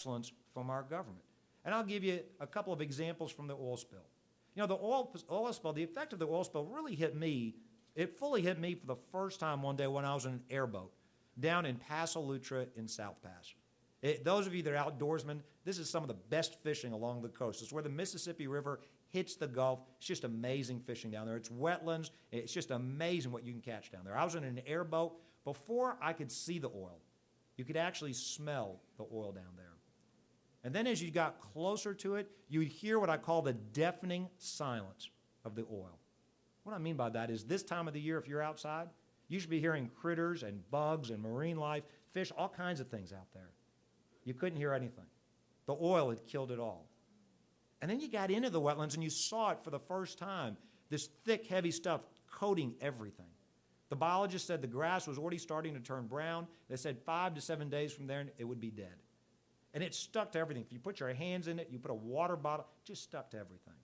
excellence from our government. And I'll give you a couple of examples from the oil spill. You know, the oil spill, the effect of the oil spill really hit me. It fully hit me for the first time one day when I was in an airboat down in Paso Lutra in South Pass. Those of you that are outdoorsmen, this is some of the best fishing along the coast. It's where the Mississippi River hits the Gulf. It's just amazing fishing down there. It's wetlands. It's just amazing what you can catch down there. I was in an airboat. Before I could see the oil, you could actually smell the oil down there. And then as you got closer to it, you would hear what I call the deafening silence of the oil. What I mean by that is this time of the year, if you're outside, you should be hearing critters and bugs and marine life, fish, all kinds of things out there. You couldn't hear anything. The oil had killed it all. And then you got into the wetlands and you saw it for the first time, this thick, heavy stuff coating everything. The biologist said the grass was already starting to turn brown. They said 5 to 7 days from there, it would be dead. And it stuck to everything. If you put your hands in it, you put a water bottle, it just stuck to everything.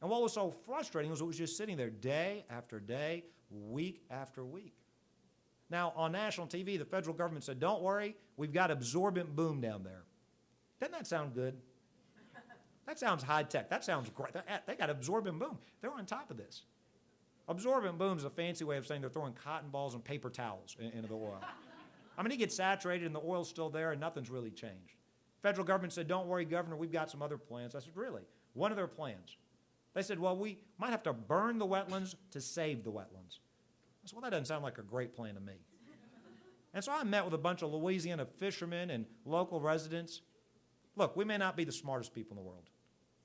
And what was so frustrating was it was just sitting there day after day, week after week. Now, on national TV, the federal government said, don't worry, we've got absorbent boom down there. Doesn't that sound good? That sounds high-tech. That sounds great. They got absorbent boom. They're on top of this. Absorbent boom is a fancy way of saying they're throwing cotton balls and paper towels into the oil. I mean, it gets saturated and the oil's still there and nothing's really changed. Federal government said, don't worry, Governor, we've got some other plans. I said, really? What are their plans? They said, well, we might have to burn the wetlands to save the wetlands. I said, well, that doesn't sound like a great plan to me. And so I met with a bunch of Louisiana fishermen and local residents. Look, we may not be the smartest people in the world.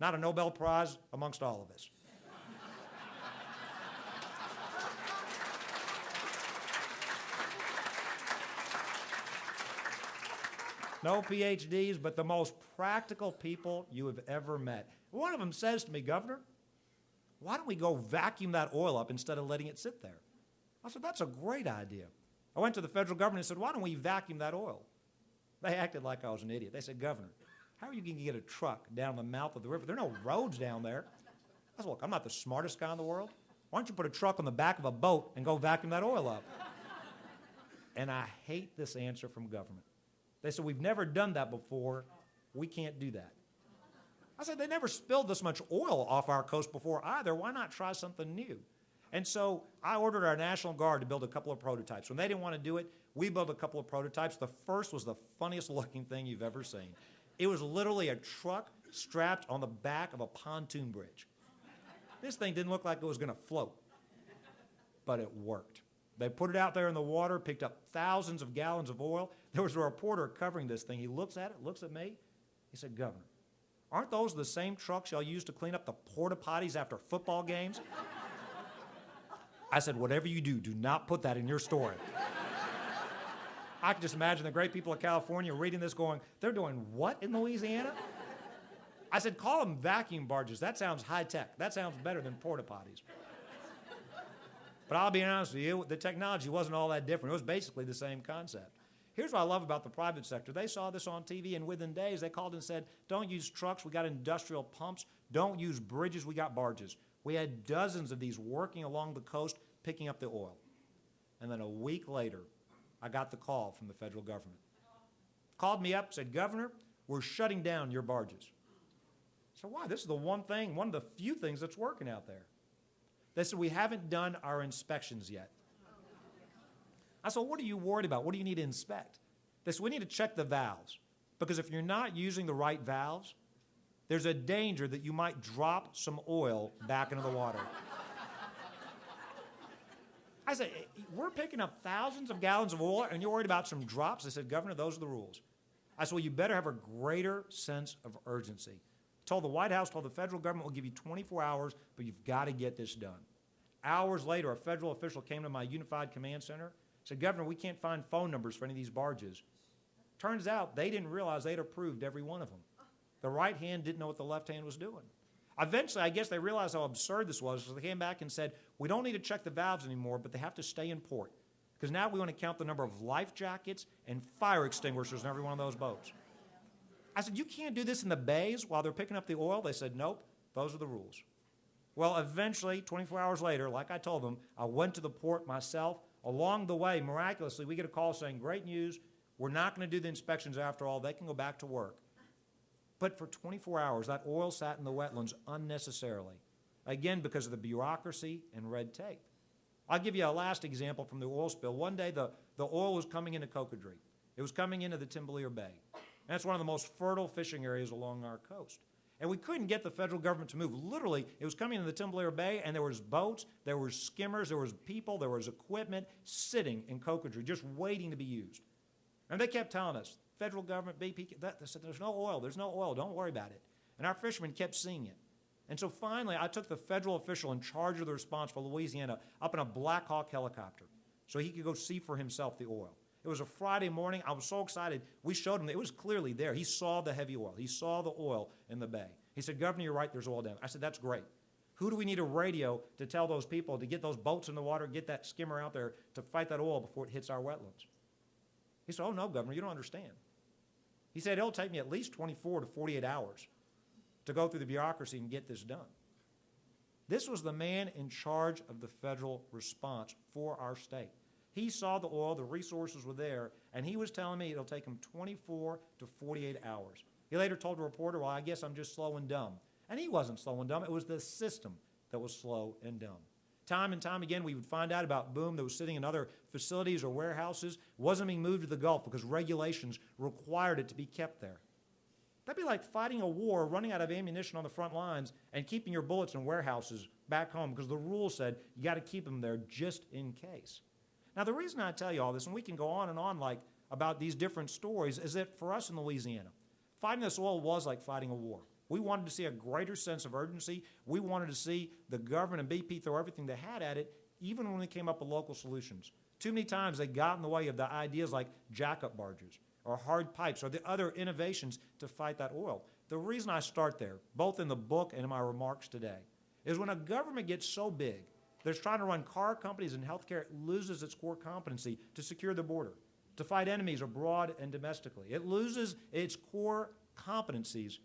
Not a Nobel Prize amongst all of us. No PhDs, but the most practical people you have ever met. One of them says to me, Governor, why don't we go vacuum that oil up instead of letting it sit there? I said, that's a great idea. I went to the federal government and said, why don't we vacuum that oil? They acted like I was an idiot. They said, Governor, how are you going to get a truck down the mouth of the river? There are no roads down there. I said, look, I'm not the smartest guy in the world. Why don't you put a truck on the back of a boat and go vacuum that oil up? And I hate this answer from government. They said, we've never done that before. We can't do that. I said, they never spilled this much oil off our coast before either. Why not try something new? And so I ordered our National Guard to build a couple of prototypes. When they didn't want to do it, we built a couple of prototypes. The first was the funniest looking thing you've ever seen. It was literally a truck strapped on the back of a pontoon bridge. This thing didn't look like it was going to float, but it worked. They put it out there in the water, picked up thousands of gallons of oil. There was a reporter covering this thing. He looks at it, looks at me. He said, Governor, aren't those the same trucks y'all use to clean up the porta potties after football games? I said, whatever you do, do not put that in your story. I can just imagine the great people of California reading this going, they're doing what in Louisiana? I said, call them vacuum barges. That sounds high tech. That sounds better than porta potties. But I'll be honest with you, the technology wasn't all that different. It was basically the same concept. Here's what I love about the private sector. They saw this on TV, and within days, they called and said, don't use trucks. We got industrial pumps. Don't use bridges. We got barges. We had dozens of these working along the coast, picking up the oil. And then a week later, I got the call from the federal government. Called me up, said, Governor, we're shutting down your barges. So why? This is the one thing, one of the few things that's working out there. They said, we haven't done our inspections yet. I said, what are you worried about? What do you need to inspect? They said, we need to check the valves. Because if you're not using the right valves, there's a danger that you might drop some oil back into the water. I said, we're picking up thousands of gallons of oil and you're worried about some drops? They said, Governor, those are the rules. I said, well, you better have a greater sense of urgency. Told the White House, told the federal government, we'll give you 24 hours, but you've got to get this done. Hours later, a federal official came to my unified command center, said, Governor, we can't find phone numbers for any of these barges. Turns out they didn't realize they'd approved every one of them. The right hand didn't know what the left hand was doing. Eventually, I guess they realized how absurd this was, so they came back and said, we don't need to check the valves anymore, but they have to stay in port, because now we want to count the number of life jackets and fire extinguishers in every one of those boats. I said, you can't do this in the bays while they're picking up the oil? They said, nope, those are the rules. Well, eventually, 24 hours later, like I told them, I went to the port myself. Along the way, miraculously, we get a call saying, great news, we're not going to do the inspections after all. They can go back to work. But for 24 hours, that oil sat in the wetlands unnecessarily, again, because of the bureaucracy and red tape. I'll give you a last example from the oil spill. One day, the oil was coming into Cocodrie. It was coming into the Timbalier Bay. And that's one of the most fertile fishing areas along our coast. And we couldn't get the federal government to move. Literally, it was coming into the Timbalier Bay, and there was boats, there was skimmers, there was people, there was equipment sitting in Cocodrie, just waiting to be used. And they kept telling us, federal government, BP, they said, there's no oil, don't worry about it. And our fishermen kept seeing it. And so finally, I took the federal official in charge of the response for Louisiana up in a Black Hawk helicopter so he could go see for himself the oil. It was a Friday morning. I was so excited. We showed him. It was clearly there. He saw the heavy oil. He saw the oil in the bay. He said, Governor, you're right, there's oil down. I said, that's great. Who do we need a radio to tell those people to get those boats in the water, get that skimmer out there to fight that oil before it hits our wetlands? He said, oh, no, Governor, you don't understand. He said, it'll take me at least 24 to 48 hours to go through the bureaucracy and get this done. This was the man in charge of the federal response for our state. He saw the oil, the resources were there, and he was telling me it'll take him 24 to 48 hours. He later told a reporter, well, I guess I'm just slow and dumb. And he wasn't slow and dumb. It was the system that was slow and dumb. Time and time again, we would find out about boom that was sitting in other facilities or warehouses, wasn't being moved to the Gulf because regulations required it to be kept there. That'd be like fighting a war, running out of ammunition on the front lines, and keeping your bullets in warehouses back home because the rule said you got to keep them there just in case. Now, the reason I tell you all this, and we can go on and on like about these different stories, is that for us in Louisiana, fighting this oil was like fighting a war. We wanted to see a greater sense of urgency. We wanted to see the government and BP throw everything they had at it, even when they came up with local solutions. Too many times they got in the way of the ideas like jack-up barges or hard pipes or the other innovations to fight that oil. The reason I start there, both in the book and in my remarks today, is when a government gets so big that it's trying to run car companies and healthcare, it loses its core competency to secure the border, to fight enemies abroad and domestically. It loses its core competencies